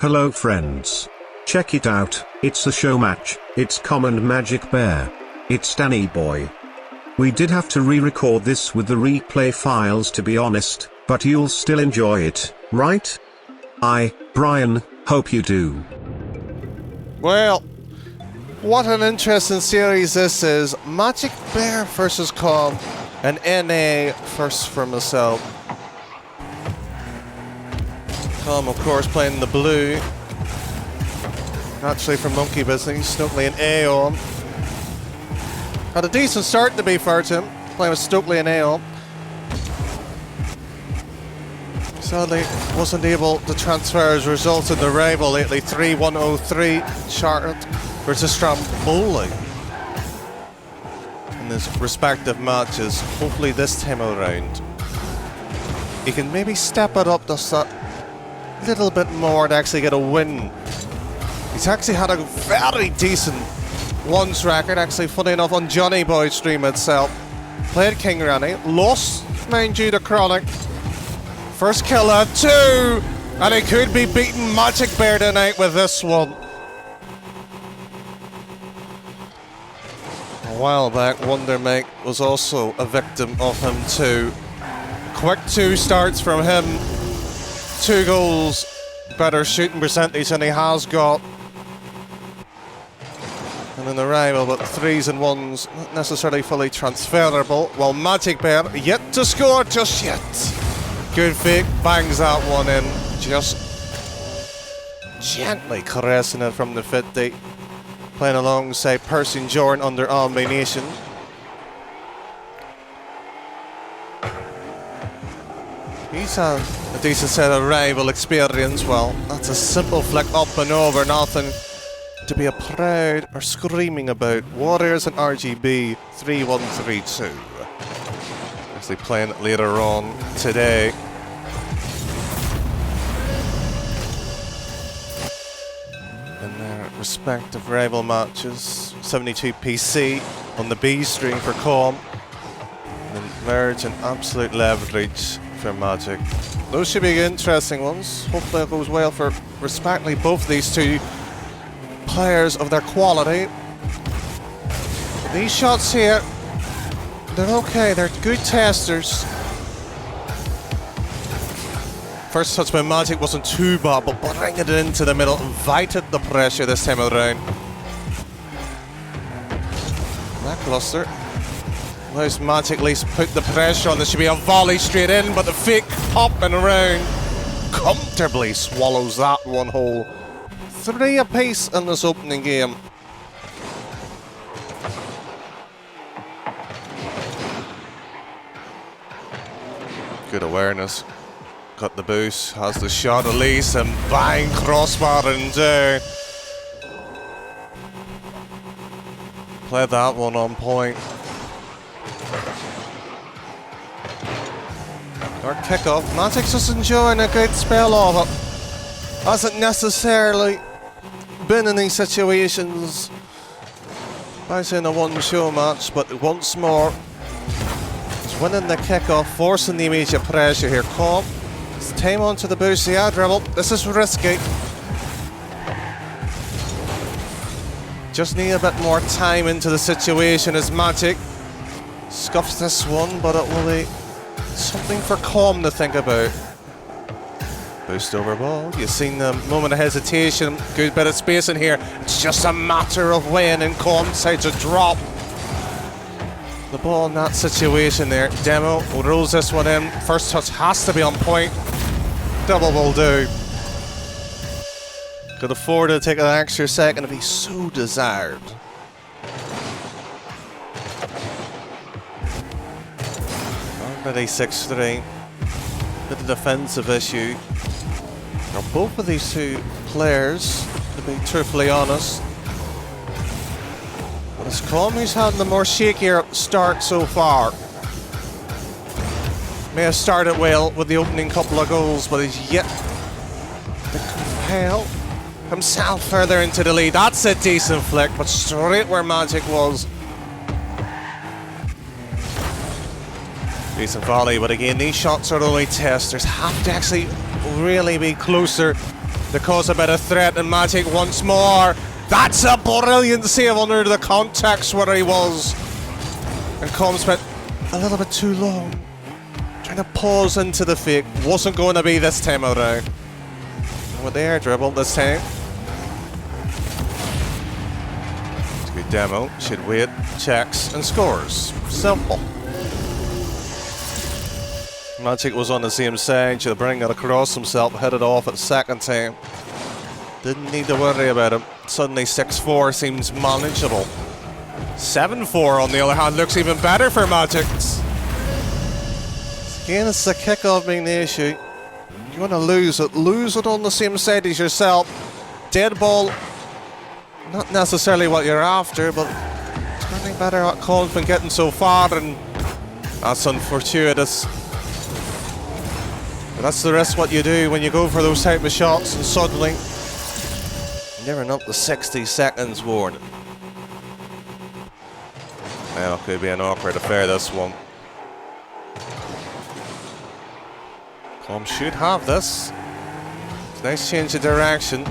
Hello friends. Check it out, it's a Showmatch, it's Comm and MajicBear. It's Danny Boy. We did have to re-record this with the replay files to be honest, but you'll still enjoy it, right? Brian, hope you do. Well, what an interesting series this is. MajicBear versus Comm and NA first for myself. Comm, of course, playing the blue. Actually from Monkey Business, Stokely and Aeon. Had a decent start to be fair to him, playing with Stokely and Aeon. Sadly, wasn't able to transfer his results in the rival lately. 3-1-0-3 Charlotte versus Stromboli in his respective matches. Hopefully this time around he can maybe step it up just a little bit more to actually get a win. He's actually had a very decent ones record, actually funny enough on Johnny Boy's stream itself. Played King Ranny, lost mind you to Chronic. First kill at 2, and he could be beating MajicBear tonight with this one. A while back, Wonder Mike was also a victim of him too. Quick 2 starts from him, 2 goals, better shooting percentage than he has got. And in the rival, but 3s and 1s, not necessarily fully transferable. While MajicBear yet to score just yet. Good fake, bangs that one in, just gently caressing it from the 50. Playing alongside Percy Jordan under combination. He's had a decent set of rival experience. Well, that's a simple flick up and over, nothing to be a proud or screaming about. Warriors and RGB 3-1-3-2. Actually playing it later on today. In their respective rival matches, 72 PC on the B string for Comm, and Merge and absolute leverage for Magic. Those should be interesting ones. Hopefully it goes well for respectively both these two players of their quality. These shots here, they're okay, they're good testers. First touch by Magic wasn't too bad, but bringing it into the middle invited the pressure this time around. Lackluster. Allows Magic at least put the pressure on. There should be a volley straight in, but the fake up and around comfortably swallows that one whole. 3 apiece in this opening game. Good awareness. Got the boost, has the shot at least, and bang, crossbar and down. Played that one on point. Our kickoff. Magic's just enjoying a good spell of it. Hasn't necessarily been in these situations as in a one-show match, but once more, he's winning the kickoff, forcing the immediate pressure here. Comm. It's time onto the boost. Yeah, dribble. This is risky. Just need a bit more time into the situation as Magic scuffs this one, but it will be something for Comm to think about. Boost over ball. You've seen the moment of hesitation. Good bit of space in here. It's just a matter of when, and Comm decides to drop the ball in that situation there. Demo rolls this one in. First touch has to be on point. Double will do. Could afford to take an extra second if he so desired. Already 6-3. Bit of defensive issue. Now both of these two players, to be truthfully honest, but it's Comm who's had the more shakier start so far. May have started well with the opening couple of goals, but he's yet to compel himself further into the lead. That's a decent flick, but straight where Magic was. Decent volley, but again, these shots are only testers. Have to actually really be closer to cause a bit of threat, and Magic once more. That's a brilliant save under the context where he was. And Comm spent a little bit too long trying to pause into the fake. Wasn't going to be this time around. And with the air dribble this time. It's a good demo. Should wait, checks, and scores. Simple. Magic was on the same side. Should bring it across himself, hit it off at second time. Didn't need to worry about him. Suddenly 6-4 seems manageable. 7-4 on the other hand looks even better for Magic. Again, it's the kickoff being the issue. You want to lose it on the same side as yourself. Dead ball, not necessarily what you're after, but turning better at Comm's been getting so far, and that's unfortuitous. But that's the rest what you do when you go for those type of shots, and suddenly nearing up the 60 seconds warning. Well, could be an awkward affair, this one. Comm should have this. It's a nice change of direction.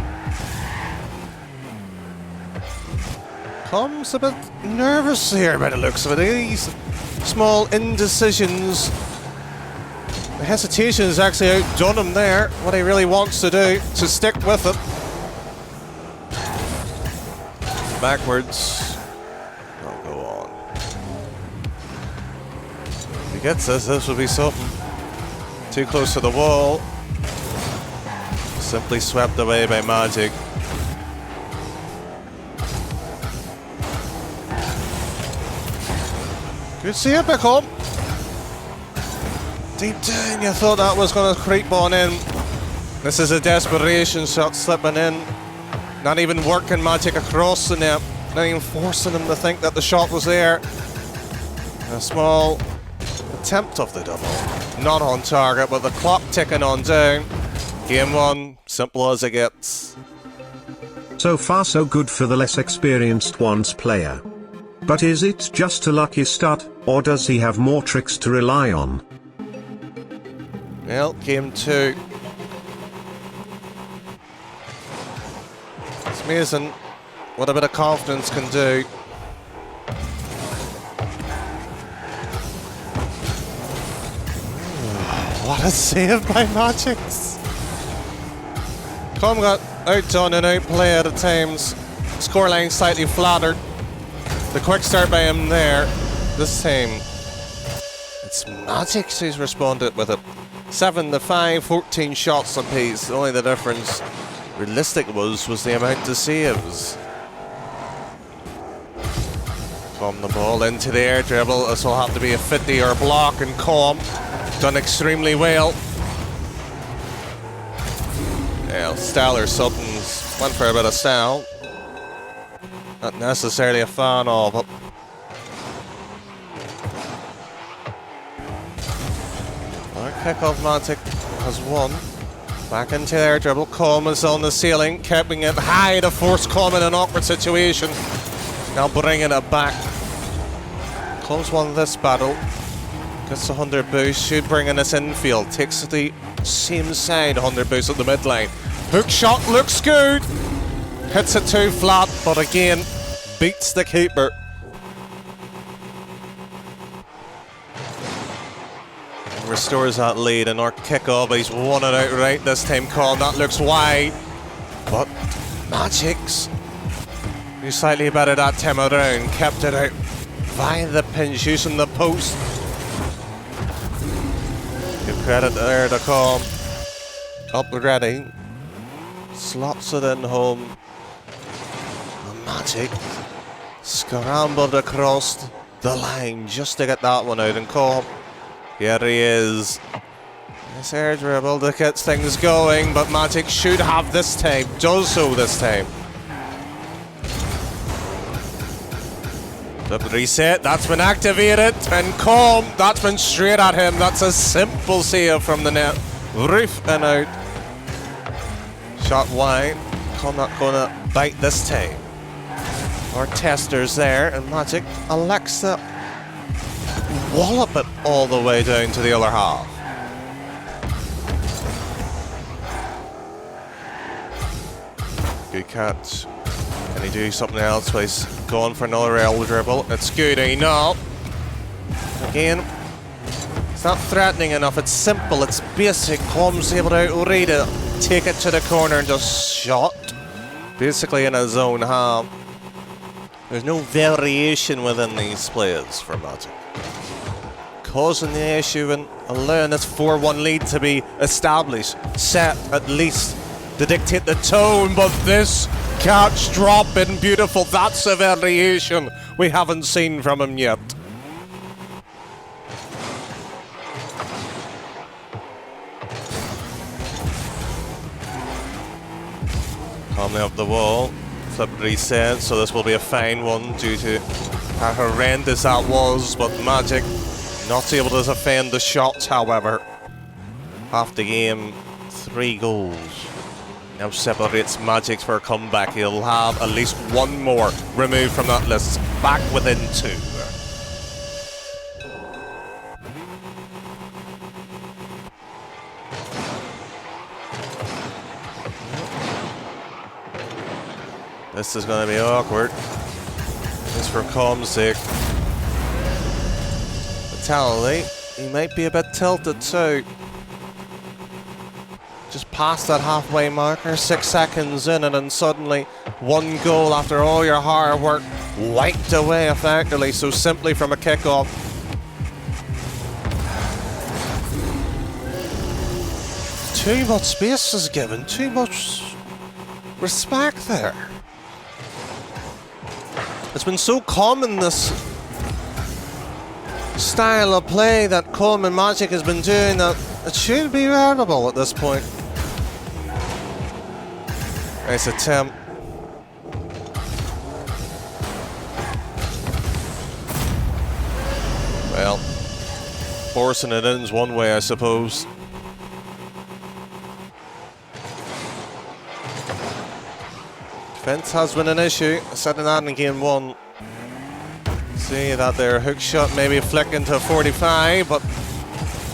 Comm's a bit nervous here by the looks of it. These small indecisions. The hesitation has actually outdone him there. What he really wants to do, to stick with it. Backwards. I'll go on. If he gets this will be something. Too close to the wall. Simply swept away by Magic. Good save by Comm. Deep down, you thought that was going to creep on in. This is a desperation shot slipping in. Not even working Magic across the net. Not even forcing him to think that the shot was there. A small attempt of the double. Not on target, but the clock ticking on down. Game one, simple as it gets. So far so good for the less experienced ones player. But is it just a lucky start, or does he have more tricks to rely on? Well, game two. It's amazing what a bit of confidence can do. What a save by Magic! Comm got outdone and outplayed at times. Scoreline slightly flattered. The quick start by him there. This time, it's Magic who's responded with it. 7-5, 14 shots apiece. Only the difference, realistic was the amount of saves. Comm the ball into the air dribble. This will have to be a 50 or a block, and Comm done extremely well. Yeah, style or something's went for a bit of style. Not necessarily a fan of it. Our kickoff Magic has won. Back into air dribble. Comm is on the ceiling, keeping it high to force Comm in an awkward situation. Now bringing it back. Comm's won this battle. Gets a 100 boost, should bring in this infield. Takes the same side, 100 boost at the midline. Hook shot looks good. Hits it too flat, but again, beats the keeper. And restores that lead, and our kickoff, he's won it outright this time. Comm, that looks wide. But Magic's, who's slightly better that time around, kept it out via the pinch, using the post. Give credit there to Comm. Up ready. Slots it in home. And Magic scrambled across the line just to get that one out. And Comm, here he is. This air dribble that gets things going, but Magic should have this time. Does so this time. The reset, that's been activated, and Comm, that's been straight at him. That's a simple save from the net. Roof and out. Shot wide. Comm not gonna bite this time. Our testers there, and Magic elects to wallop it all the way down to the other half. Good catch. Can he do something else? Well, he's going for another L dribble. It's good, no. Again, it's not threatening enough. It's simple, it's basic. Comm's able to read it, take it to the corner and just shot. Basically in his own half. There's no variation within these plays for Magic. Causing the issue and allowing this 4-1 lead to be established, set at least to dictate the tone, but this catch dropping beautiful, that's a variation we haven't seen from him yet. Coming up the wall, flip reset, so this will be a fine one due to how horrendous that was, but Magic not able to defend the shots, however. Half the game, 3 goals. Now separates Magic for a comeback. He'll have at least one more removed from that list, back within 2. This is going to be awkward. Just for Comm's sake. Fatality. He might be a bit tilted too. Just past that halfway marker, 6 seconds in, and then suddenly 1 goal after all your hard work wiped away effectively, so simply from a kickoff. Too much space is given, too much respect there. It's been so common, this style of play that Comm and Magic has been doing, that it should be learnable at this point. Nice attempt. Well, forcing it in is one way, I suppose. Defense has been an issue, setting that in game 1. See that there hook shot maybe flicking to 45, but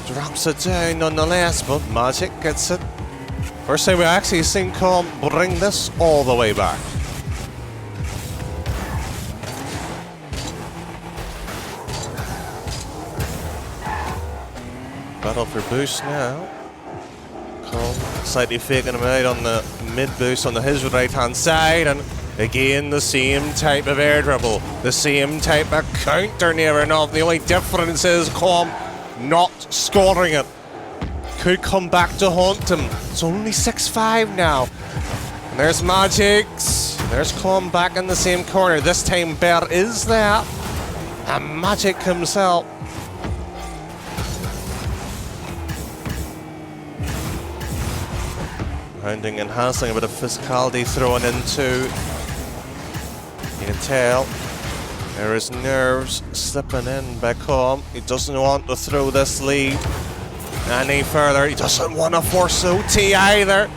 drops it down nonetheless, but Magic gets it. First time we actually seen Comm bring this all the way back. Battle for boost now. Comm slightly faking him out on the mid boost on his right hand side, and again the same type of air dribble, the same type of counter near enough. The only difference is Comm not scoring it. Could come back to haunt him. It's only 6-5 now. And there's Magic's. There's Comm back in the same corner. This time Bear is there. And Magic himself. Rounding, enhancing, a bit of physicality thrown into. You can tell there is nerves slipping in by Comm. He doesn't want to throw this lead any further. He doesn't want to force OT either.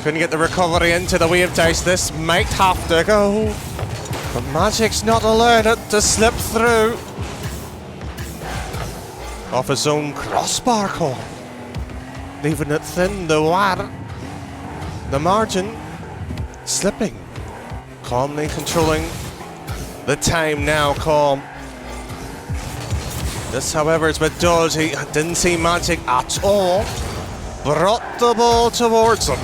Couldn't get the recovery into the wave dice. This might have to go. But Magic's not allowed it to slip through. Off his own crossbar, Comm. Leaving it thin, the wire. The margin slipping. Calmly controlling the time now, Comm. This, however, is a bit dodgy. Didn't see Magic at all. Brought the ball towards him.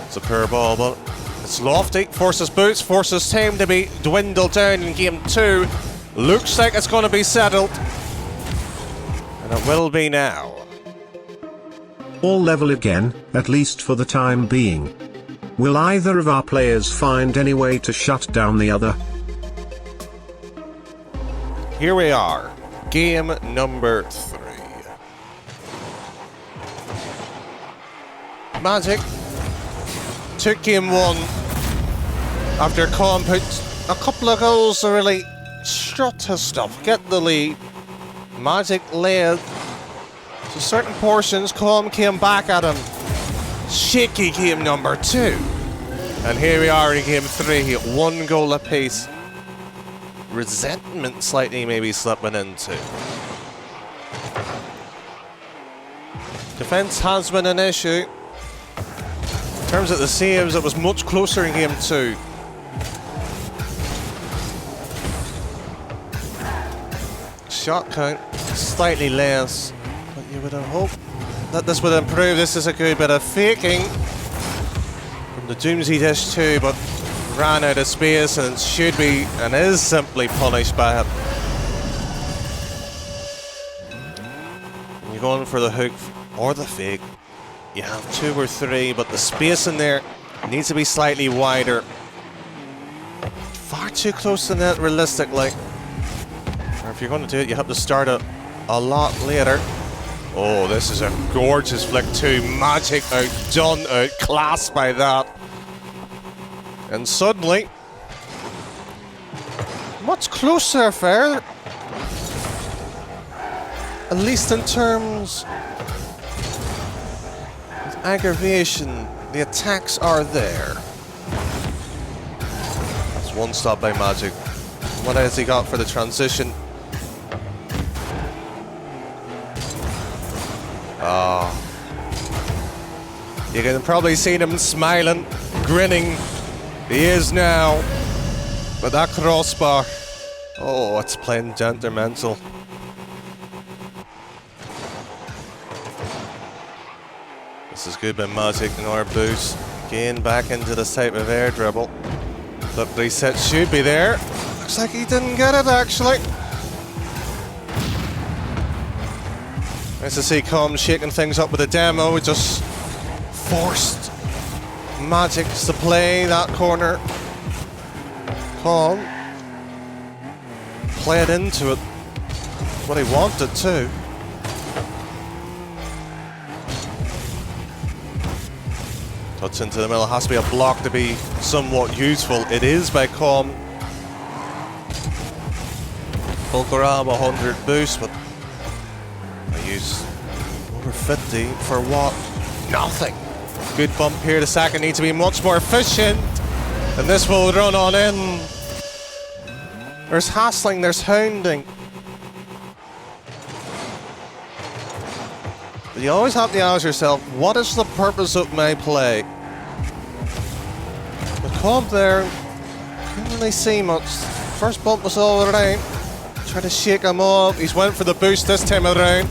It's a pure ball, but it's lofty. Forces boots, forces time to be dwindled down in game 2. Looks like it's going to be settled. And it will be now. All level again, at least for the time being. Will either of our players find any way to shut down the other? Here we are, game number 3. Magic took game 1 after Comm put a couple of goals to really strut his stuff, get the lead. Magic led to certain portions. Comm came back at him. Shaky game number 2. And here we are in game 3, 1 goal apiece. Resentment slightly maybe slipping into. Defense has been an issue. terms of the saves, it was much closer in game 2. Shot count slightly less, but you would have hoped that this would improve. This is a good bit of faking from the Doomsday Dish too, but ran out of space and should be and is simply punished by it. When you're going for the hook or the fake, you have 2 or 3, but the space in there needs to be slightly wider. Far too close to net realistically. Or if you're going to do it, you have to start it a lot later. Oh, this is a gorgeous flick too. Magic outdone, outclassed by that. And suddenly, much closer, Fair. At least in terms of aggravation, the attacks are there. That's one stop by Magic. What has he got for the transition? Oh. You can probably see him smiling, grinning. He is now. But that crossbar. Oh, it's plain gentlemental. This is good by Magic in our boost. Again, back into this type of air dribble. The reset should be there. Looks like he didn't get it actually. Nice to see Comm shaking things up with a demo. Just forced Magic to play that corner. Comm played into it. What he wanted to. Touch into the middle. Has to be a block to be somewhat useful. It is by Comm. Full grab, 100 boost, but I use over 50 for what? Nothing. Good bump here. The second needs to be much more efficient. And this will run on in. There's hassling, there's hounding. But you always have to ask yourself, what is the purpose of my play? The Comm there, couldn't really see much. First bump was all around. Try to shake him off. He's went for the boost this time around.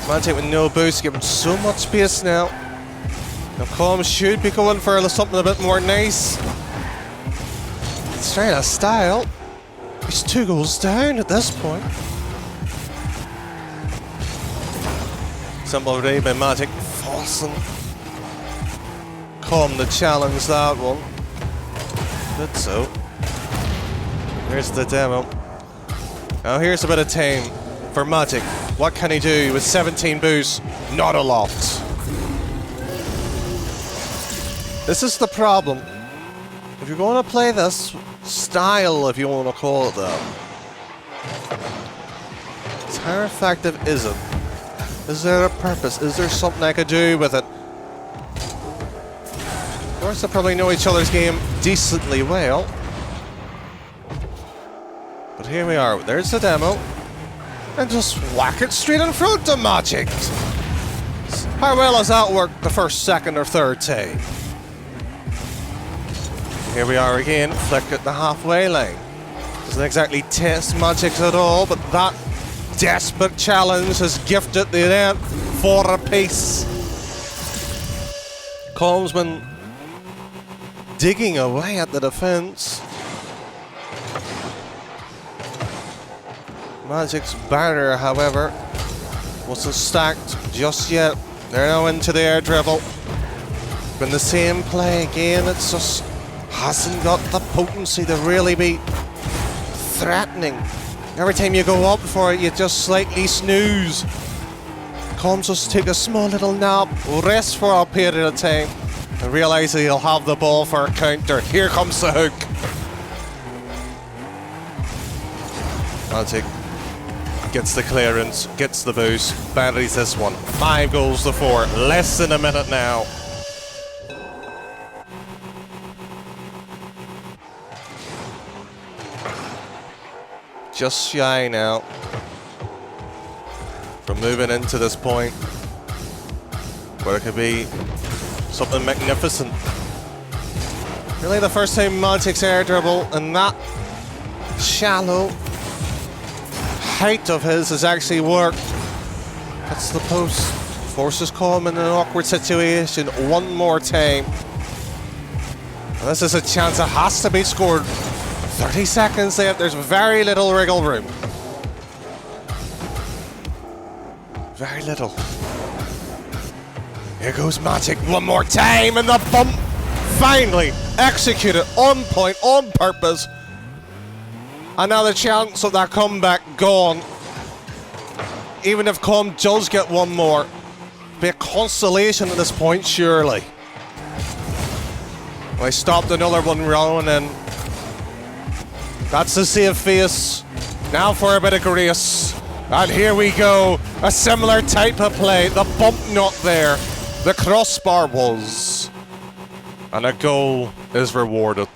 Magic with no boost, given so much space now. Now Comm should be going for something a bit more nice. He's trying to style. He's 2 goals down at this point. Simple read by Magic, forcing Comm to challenge that one. Did so. Here's the demo. Now here's a bit of time for Magic. What can he do with 17 boosts? Not a lot. This is the problem. If you're going to play this style, if you want to call it that, how effective is it? Is there a purpose? Is there something I could do with it? Of course, they probably know each other's game decently well. But here we are. There's the demo. And just whack it straight in front of Magic. How well has that worked the first, second, or third time? Here we are again. Flick at the halfway line. Doesn't exactly test Magic at all, but that desperate challenge has gifted the net for a piece. Comm's been digging away at the defense. Magic's barrier, however, wasn't stacked just yet. They're now into the air dribble. Been the same play again. It just hasn't got the potency to really be threatening. Every time you go up for it, you just slightly snooze. Comm just take a small little nap, rest for a period of time, and realise that he'll have the ball for a counter. Here comes the hook. Magic gets the clearance, gets the boost, buries this one. 5 goals to 4, less than a minute now. Just shy now from moving into this point. where it could be something magnificent. Really the first time Magic's air dribble and that shallow height of his has actually worked. Hits the post, forces Comm in an awkward situation one more time. And this is a chance that has to be scored. 30 seconds left, there's very little wriggle room. Very little. Here goes Magic one more time, and the bump finally executed on point, on purpose. And now the chance of that comeback gone. Even if Comm does get one more, be a consolation at this point, surely. Well, he stopped another one rolling, and that's the save face. Now for a bit of grace. And here we go. A similar type of play. The bump not there. The crossbar was. And a goal is rewarded.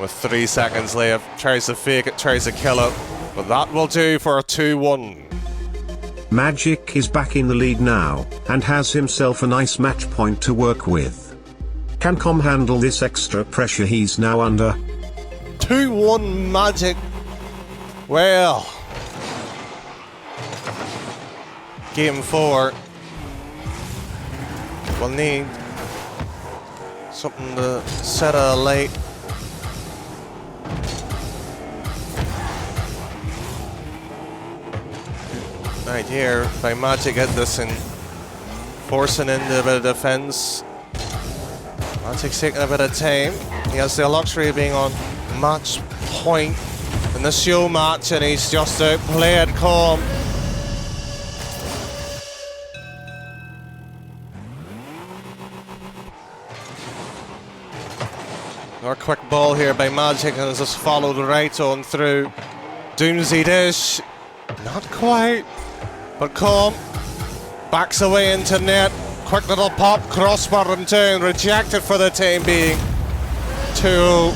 With 3 seconds left. Tries to fake it, tries to kill it. But that will do for a 2-1. Magic is back in the lead now, and has himself a nice match point to work with. Can Comm handle this extra pressure he's now under? 2-1 Magic. Well, game 4 will need something to set a light. Right here by Magic Edison, forcing into a bit of defense. Magic's taking a bit of time. He has the luxury of being on match point in the show match, and he's just outplayed Comm. Another quick ball here by Magic, and it's just followed right on through. Doomsday dish, not quite, but Comm backs away into net. Quick little pop, crossbar him down, rejected for the time being. 2.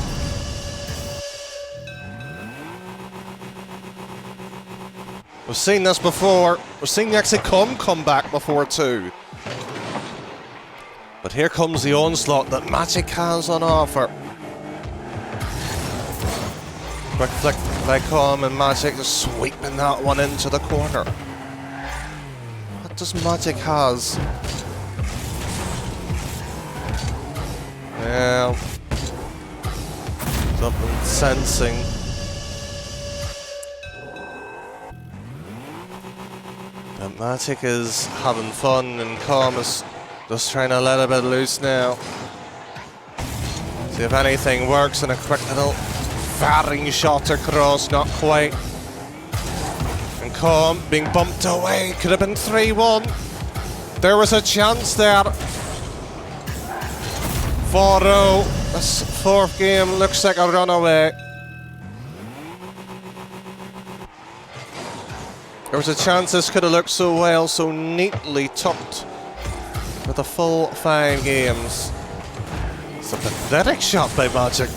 We've seen this before. We've seen actually Comm come back before too. But here comes the onslaught that Magic has on offer. Quick flick by Comm, and Magic just sweeping that one into the corner. What does Magic has? Well, something sensing. But Magic is having fun, and Comm is just trying to let a bit loose now. See if anything works, and a quick little firing shot across, not quite. And Comm being bumped away, could have been 3-1. There was a chance there. 4-0. This fourth game looks like a runaway. There was a chance this could have looked so well, so neatly tucked with a full 5 games. It's a pathetic shot by Magic.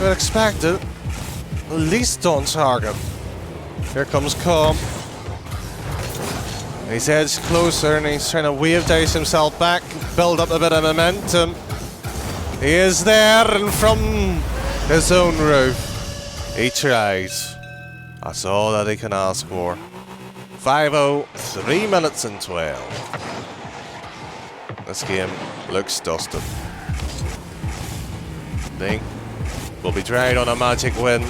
I'd expect it. At least on target. Here comes Comm. He's edged closer, and he's trying to wave dice himself back, build up a bit of momentum. He is there, and from his own roof, he tries. That's all that he can ask for. 5-0, 3 minutes and 12. This game looks dusted. Think will be dragged on a Magic win.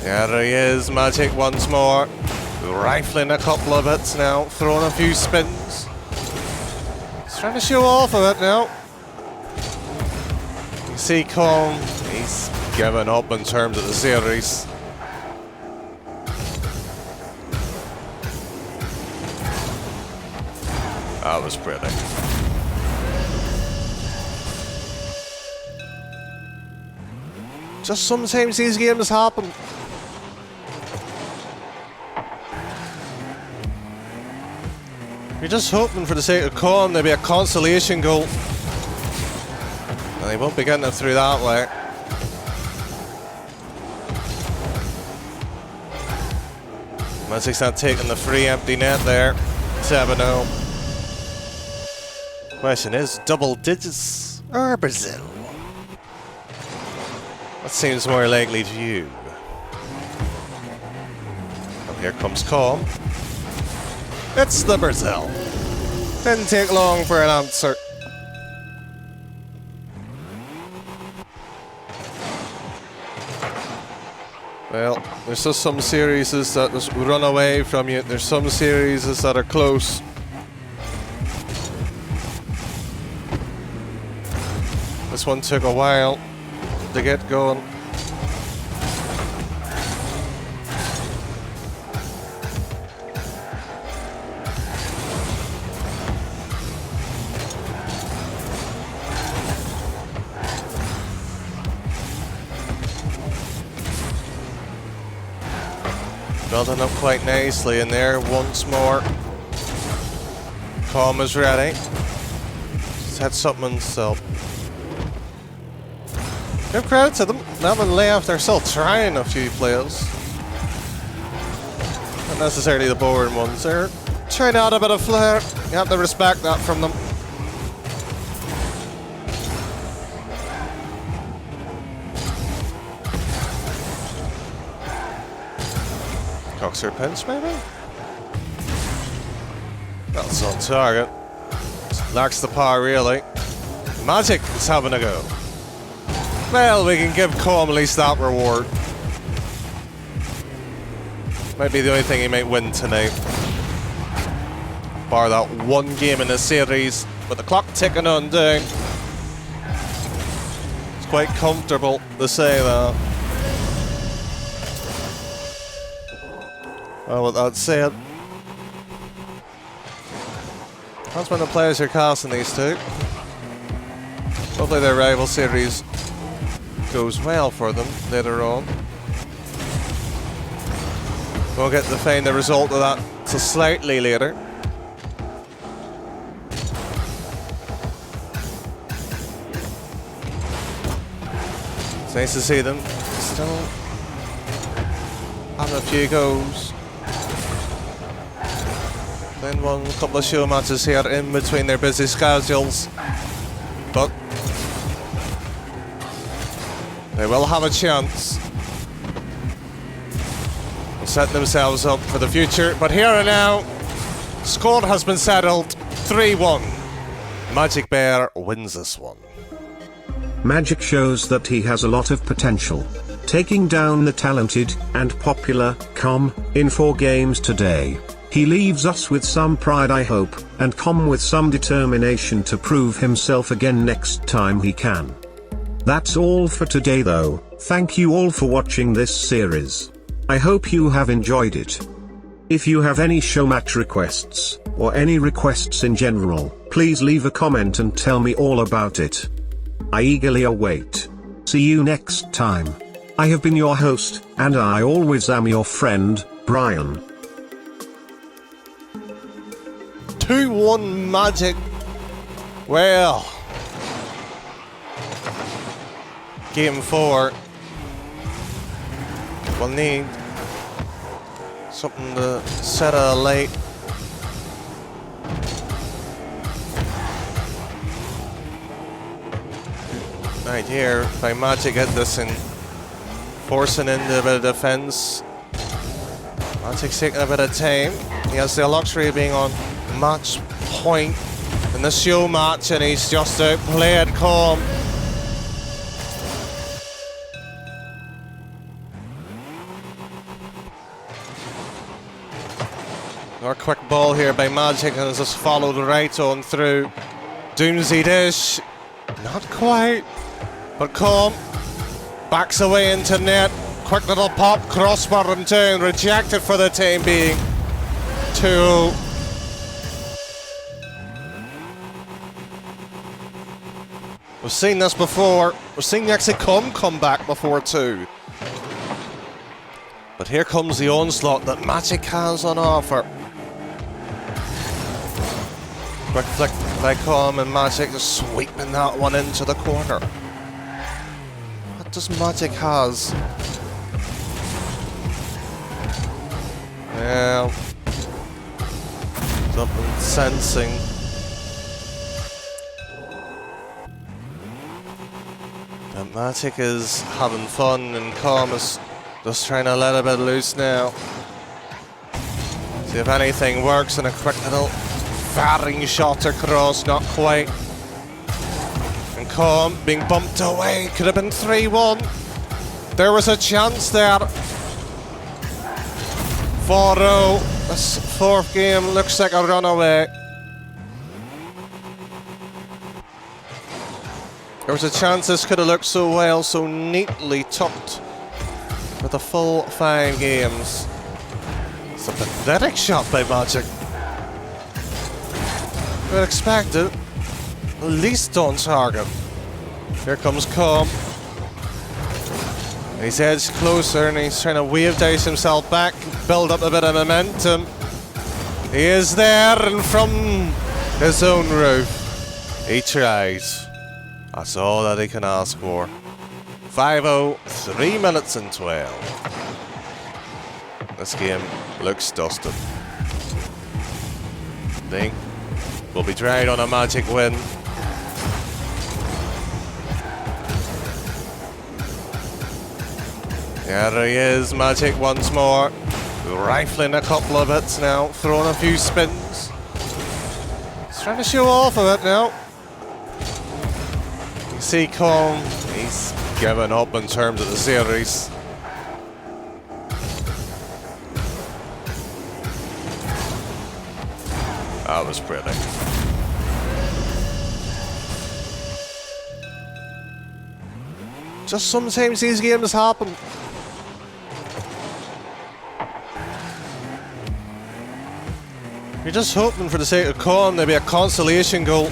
There he is, Magic once more. Rifling a couple of hits now, throwing a few spins. He's trying to show off a bit now. You see Comm, he's given up in terms of the series. That was pretty. Just sometimes these games happen. You're just hoping for the sake of Comm there'll be a consolation goal. And they won't be getting it through that way. Magic's not taking the free empty net there. 7-0. Question is, double digits or Brazil? What seems more likely to you? And here comes Comm. It's the Brazil. Didn't take long for an answer. Well, there's just some series that just run away from you. There's some series that are close. This one took a while to get going. Building up quite nicely in there once more. Comm is ready. Just had something on himself. Give credit to them. Not been left, they're still trying a few players. Not necessarily the boring ones. They're trying out a bit of flair. You have to respect that from them. Coxer pinch, maybe? That's on target. Lacks the power, really. Magic is having a go. Well, we can give Comm at least that reward. Might be the only thing he might win tonight. Bar that one game in the series, with the clock ticking on down. It's quite comfortable to say that. Well, with that said, that's when the players are casting these two. Hopefully their rival series goes well for them later on. We'll get to find the result of that so slightly later. It's nice to see them still having a few goes. Then won a couple of show matches here in between their busy schedules, but they will have a chance of setting themselves up for the future. But here and now, score has been settled, 3-1. MajicBear wins this one. Magic shows that he has a lot of potential, taking down the talented and popular Comm in 4 games today. He leaves us with some pride, I hope, and Comm with some determination to prove himself again next time he can. That's all for today though. Thank you all for watching this series. I hope you have enjoyed it. If you have any show match requests, or any requests in general, please leave a comment and tell me all about it. I eagerly await. See you next time. I have been your host, and I always am your friend, Brian. 2-1 Magic. Well, game 4. We'll need something to set a light. Right here, by Magic get this in, forcing into a bit of defense. Magic's taking a bit of time. He has the luxury of being on match point in the show match, and he's just outplayed Comm. Another quick ball here by Magic, and it's just followed right on through. Doomsday dish, not quite, but Comm backs away into net. Quick little pop, crossbar and down, rejected for the time being. 2. We've seen this before. We've seen actually Comm come back before too. But here comes the onslaught that Magic has on offer. Quick flick by Comm, and Magic just sweeping that one into the corner. What does Magic has? sensing. And Magic is having fun, and Comm is just trying to let a bit loose now. See if anything works, and a quick little firing shot across, not quite. And Comm being bumped away, could have been 3-1. There was a chance there. 4-0. This fourth game looks like a runaway. There was a chance this could have looked so well, so neatly tucked with a full 5 games. It's a pathetic shot by Magic. I would expect it. At least on target. Here comes Comm. He's edged closer and he's trying to wave dice himself back, build up a bit of momentum. He is there, and from his own roof, he tries. That's all that he can ask for. 5-0, 3 minutes and 12. This game looks dusted. Think will be tried on a Magic win. There he is, Magic once more. Rifling a couple of hits now, throwing a few spins. He's trying to show off a bit now. You see Comm, he's given up in terms of the series. That was pretty. Just sometimes these games happen. You're just hoping for the sake of Comm there'll be a consolation goal.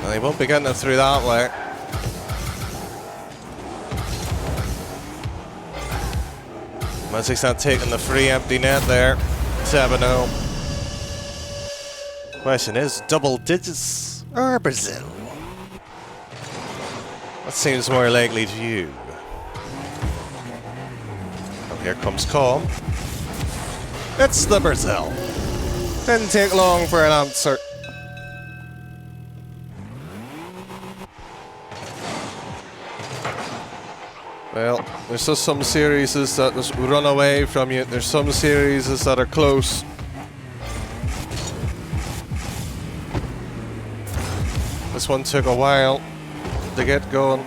And they won't be getting it through that way. Magic's not taking the free empty net there. 7-0. Question is, double digits or Brazil? That seems more likely to you. Oh, here comes Comm. It's the Brazil. Didn't take long for an answer. Well, there's just some series that just run away from you. There's some series that are close. This one took a while to get going.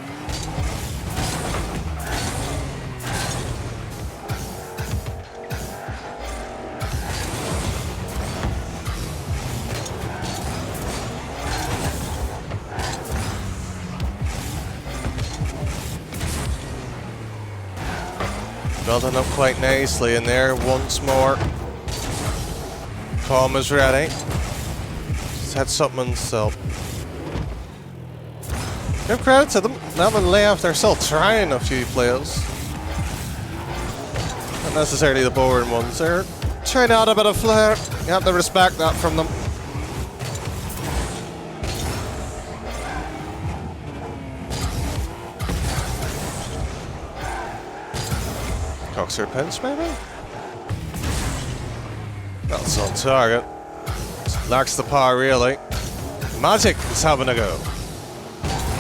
Building up quite nicely in there once more. Comm is ready. He's had something himself. Give credit to them. They haven't left. They're still trying a few players. Not necessarily the boring ones. They're trying out a bit of flair. You have to respect that from them. Coxer pinch, maybe? That's on target. Lacks the power, really. Magic is having a go.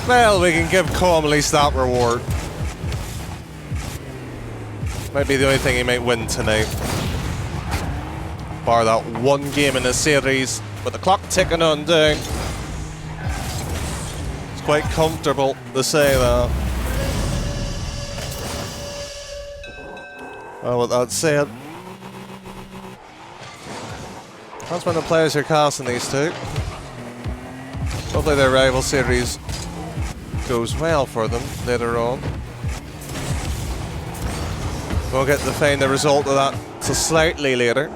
Well, we can give Comm at least that reward. Might be the only thing he might win tonight. Bar that one game in the series, with the clock ticking on down. It's quite comfortable to say that. Well, with that said, that's when the players are casting these two. Hopefully their rival series goes well for them later on. We'll get to find the result of that so slightly later.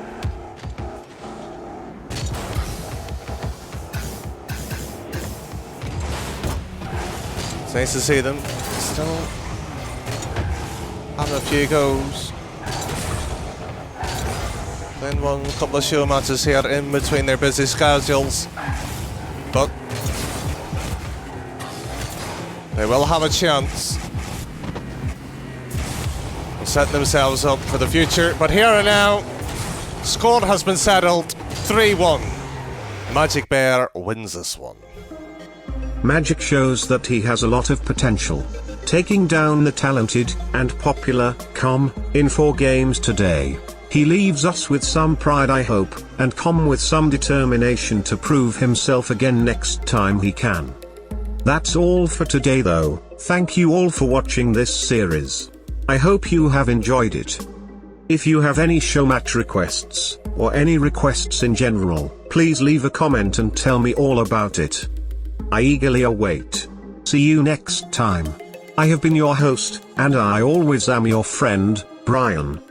It's nice to see them still having a few goes. Then one couple of show matches here in between their busy schedules. But they will have a chance of setting themselves up for the future. But here and now, score has been settled. 3-1. MajicBear wins this one. Magic shows that he has a lot of potential, taking down the talented and popular Comm in 4 games today. He leaves us with some pride, I hope, and Comm with some determination to prove himself again next time he can. That's all for today though. Thank you all for watching this series. I hope you have enjoyed it. If you have any Showmatch requests, or any requests in general, please leave a comment and tell me all about it. I eagerly await. See you next time. I have been your host, and I always am your friend, Brian.